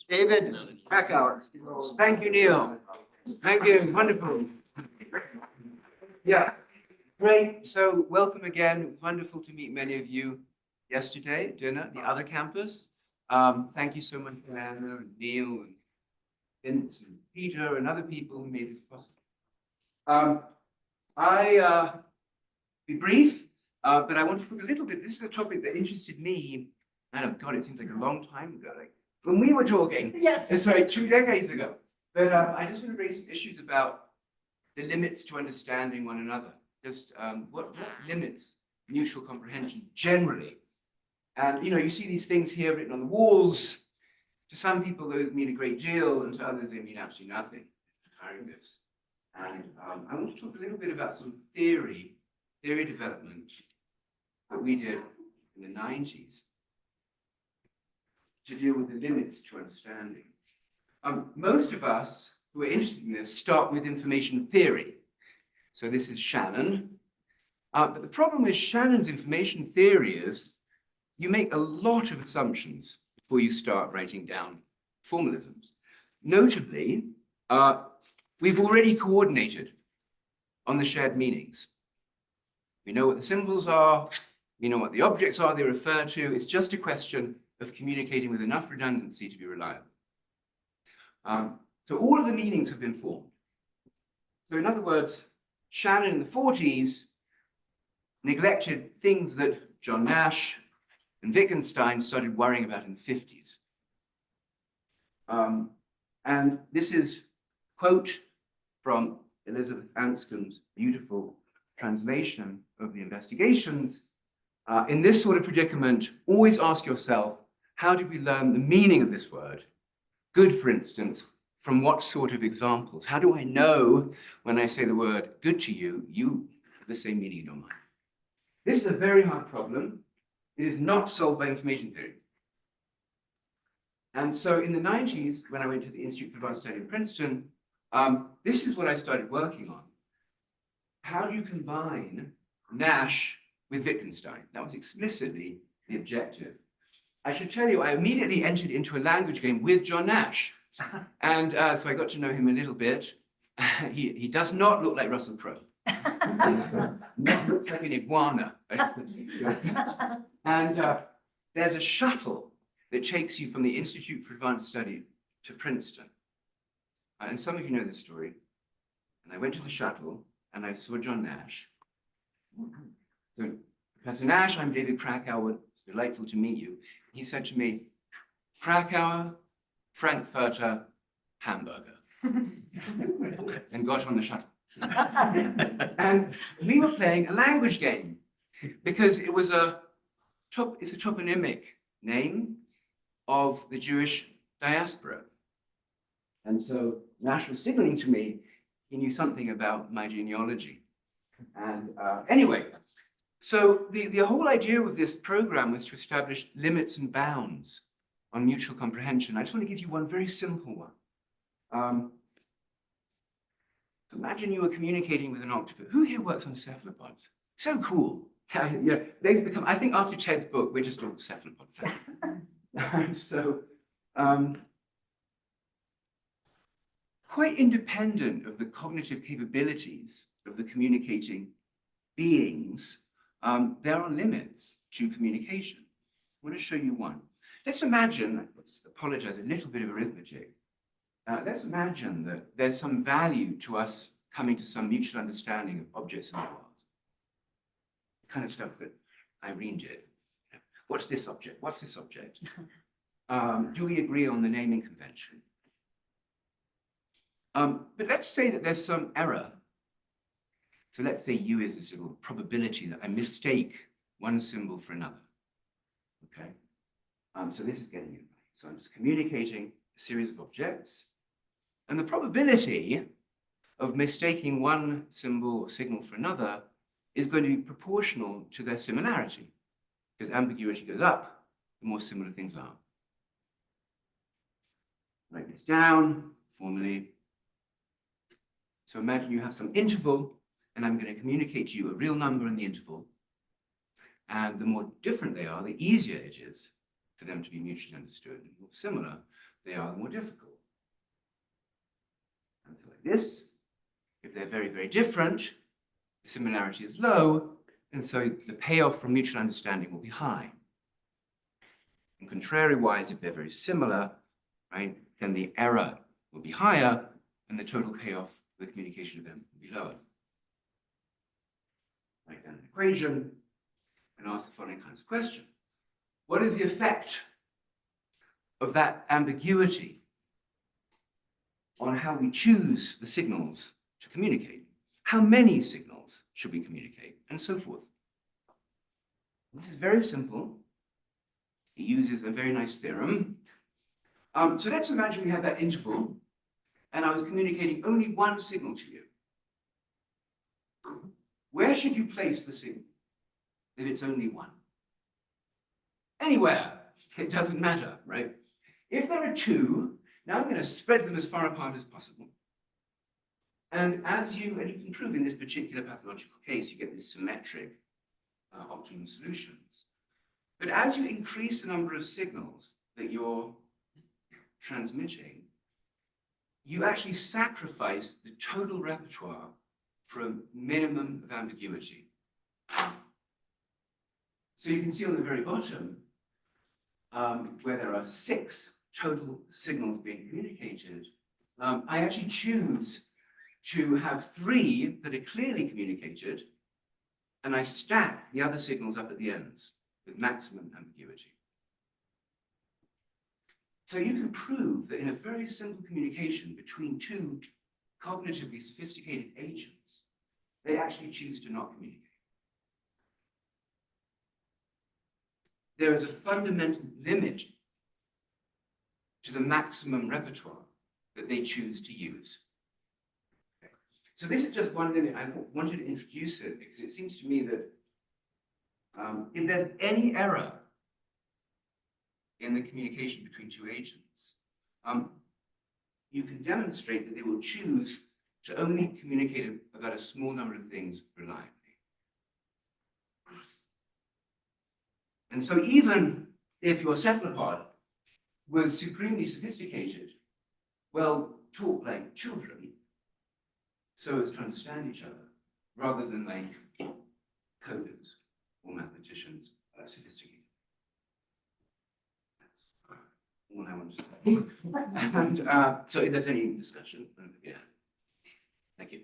David Krakauer. Thank you, Neil. Thank you. Wonderful. Yeah, great. So welcome again. It was wonderful to meet many of you yesterday at dinner at the other campus. Thank you so much, Anna and Neil and Vince and Peter and other people who made this possible. I'll be brief, but I want to talk a little bit. This is a topic that interested me. Oh God, it seems like a long time ago. Like when we were talking. Yes. Sorry, 2 decades ago. But I just want to raise some issues about the limits to understanding one another. Just what limits mutual comprehension generally? And you see these things here written on the walls. To some people, those mean a great deal, and to others, they mean absolutely nothing. This. And I want to talk a little bit about some theory development that we did in the 90s to deal with the limits to understanding. Most of us who are interested in this start with information theory. So this is Shannon. But the problem with Shannon's information theory is you make a lot of assumptions before you start writing down formalisms. Notably, we've already coordinated on the shared meanings. We know what the symbols are, we know what the objects are they refer to. It's just a question of communicating with enough redundancy to be reliable. So all of the meanings have been formed. So in other words, Shannon in the 40s neglected things that John Nash and Wittgenstein started worrying about in the 50s. And this is a quote from Elizabeth Anscombe's beautiful translation of the Investigations. In this sort of predicament, always ask yourself, how did we learn the meaning of this word? Good, for instance, from what sort of examples? How do I know when I say the word good to you, you have the same meaning in your mind? This is a very hard problem. It is not solved by information theory. And so in the 90s, when I went to the Institute for Advanced Study in Princeton, this is what I started working on. How do you combine Nash with Wittgenstein? That was explicitly the objective. I should tell you, I immediately entered into a language game with John Nash. And so I got to know him a little bit. He does not look like Russell Crowe. He looks like an iguana. And there's a shuttle that takes you from the Institute for Advanced Study to Princeton. And some of you know this story. And I went to the shuttle and I saw John Nash. So, Professor Nash, I'm David Krakauer. Delightful to meet you. He said to me, Krakauer, Frankfurter, Hamburger. And got on the shuttle. And we were playing a language game because it was it's a toponymic name of the Jewish diaspora. And so Nash was signaling to me he knew something about my genealogy. And anyway, so the whole idea of this program was to establish limits and bounds on mutual comprehension. I just want to give you one very simple one. Imagine you were communicating with an octopus. Who here works on cephalopods? So cool. Yeah, they've become, I think after Ted's book, we're just all cephalopod fans. So, quite independent of the cognitive capabilities of the communicating beings, there are limits to communication. I want to show you one. Let's imagine, I apologize, a little bit of arithmetic. Let's imagine that there's some value to us coming to some mutual understanding of objects in the world. The kind of stuff that Irene did. What's this object? What's this object? Do we agree on the naming convention? But let's say that there's some error. So let's say U is this little probability that I mistake one symbol for another. Okay. So this is getting it right. So I'm just communicating a series of objects. And the probability of mistaking one symbol or signal for another is going to be proportional to their similarity. Because ambiguity goes up, the more similar things are. Write this down formally. So imagine you have some interval, and I'm going to communicate to you a real number in the interval. And the more different they are, the easier it is for them to be mutually understood and more similar. they are, the more difficult. And so like this, if they're very, very different, the similarity is low, and so the payoff from mutual understanding will be high. And contrary-wise, if they're very similar, right, then the error will be higher, and the total payoff for the communication of them will be lower. Write down an equation and ask the following kinds of questions. What is the effect of that ambiguity on how we choose the signals to communicate? How many signals should we communicate? And so forth. This is very simple. It uses a very nice theorem. So let's imagine we have that interval, and I was communicating only one signal to you. Where should you place the signal if it's only one? Anywhere. It doesn't matter, right? If there are two, now I'm going to spread them as far apart as possible. And you can prove in this particular pathological case, you get these symmetric optimum solutions. But as you increase the number of signals that you're transmitting, you actually sacrifice the total repertoire for a minimum of ambiguity. So you can see on the very bottom, where there are 6 total signals being communicated, I actually choose to have 3 that are clearly communicated, and I stack the other signals up at the ends with maximum ambiguity. So you can prove that in a very simple communication between 2 cognitively sophisticated agents, they actually choose to not communicate. There is a fundamental limit to the maximum repertoire that they choose to use. Okay. So this is just one limit. I wanted to introduce it because it seems to me that if there's any error in the communication between 2 agents, you can demonstrate that they will choose to only communicate about a small number of things reliably. And so even if your cephalopod was supremely sophisticated, well, talk like children so as to understand each other, rather than like coders or mathematicians sophisticated. That's all I want to say. And so if there's any discussion, yeah. Thank you.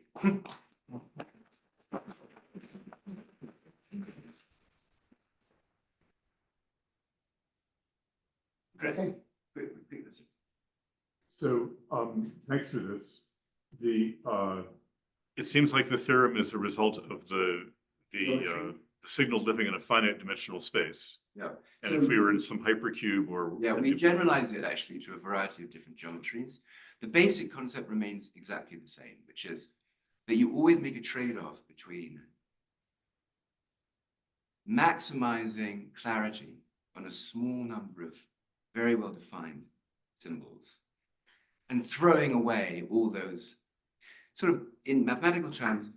Chris, quick. So thanks for this. It seems like the theorem is a result of the signal living in a finite dimensional space. Yeah. And if we were in some hypercube or yeah, we generalize it actually to a variety of different geometries. The basic concept remains exactly the same, which is that you always make a trade-off between maximizing clarity on a small number of very well-defined symbols and throwing away all those, sort of in mathematical terms,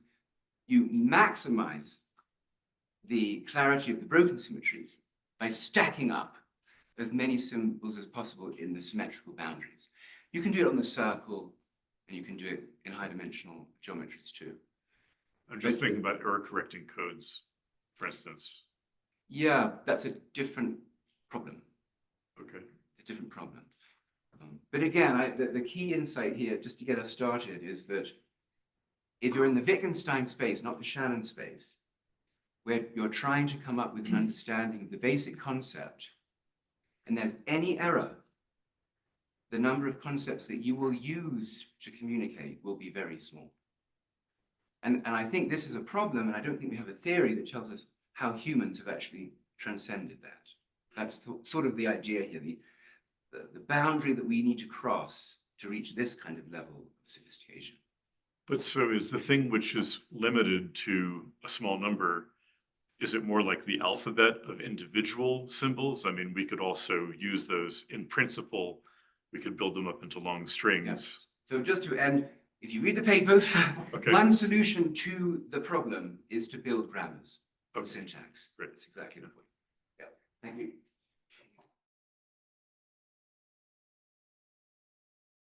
you maximize the clarity of the broken symmetries by stacking up as many symbols as possible in the symmetrical boundaries. You can do it on the circle, and you can do it in high-dimensional geometries too. I'm just thinking about error-correcting codes, for instance. Yeah, that's a different problem. Okay. It's a different problem. But again, the key insight here, just to get us started, is that if you're in the Wittgenstein space, not the Shannon space, where you're trying to come up with an understanding of the basic concept, and there's any error, the number of concepts that you will use to communicate will be very small. And I think this is a problem, and I don't think we have a theory that tells us how humans have actually transcended that. That's sort of the idea here, the boundary that we need to cross to reach this kind of level of sophistication. But so is the thing which is limited to a small number, is it more like the alphabet of individual symbols? I mean, we could also use those in principle. We could build them up into long strings. Yes. So just to end, if you read the papers, okay. One solution to the problem is to build grammars of syntax. Great. That's exactly the point. Yeah. Thank you.